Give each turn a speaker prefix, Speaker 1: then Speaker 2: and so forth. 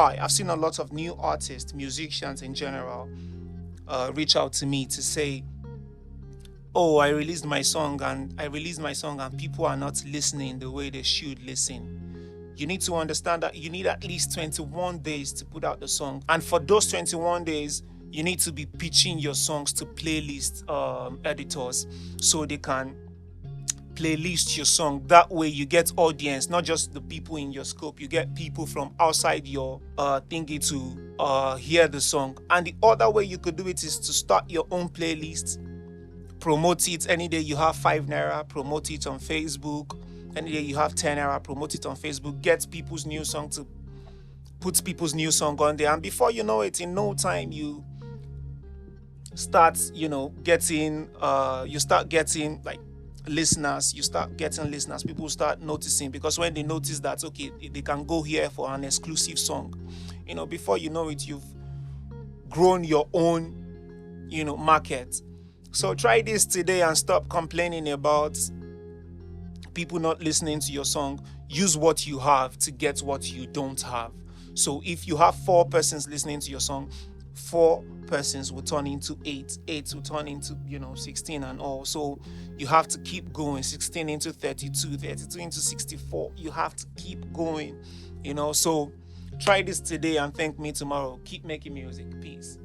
Speaker 1: high. I've seen a lot of new artists, musicians in general, reach out to me to say, oh, I released my song and people are not listening the way they should listen. You need to understand that you need at least 21 days to put out the song. And for those 21 days, you need to be pitching your songs to playlist editors so they can playlist your song. That way you get audience, not just the people in your scope. You get people from outside your thingy to hear the song. And the other way you could do it is to start your own playlist, promote it. Any day you have 5 naira, promote it on Facebook. Any day you have 10 naira, promote it on Facebook. Get people's new song to put people's new song on there. And before you know it, in no time you start, getting like listeners. You start getting listeners. People start noticing, because when they notice that, okay, they can go here for an exclusive song, before you know it, you've grown your own, market. So try this today and stop complaining about people not listening to your song. Use what you have to get what you don't have. So if you have 4 persons listening to your song, 4 persons will turn into 8 will turn into 16 and all. So you have to keep going. 16 into 32 into 64. You have to keep going. So try this today and thank me tomorrow. Keep making music. Peace.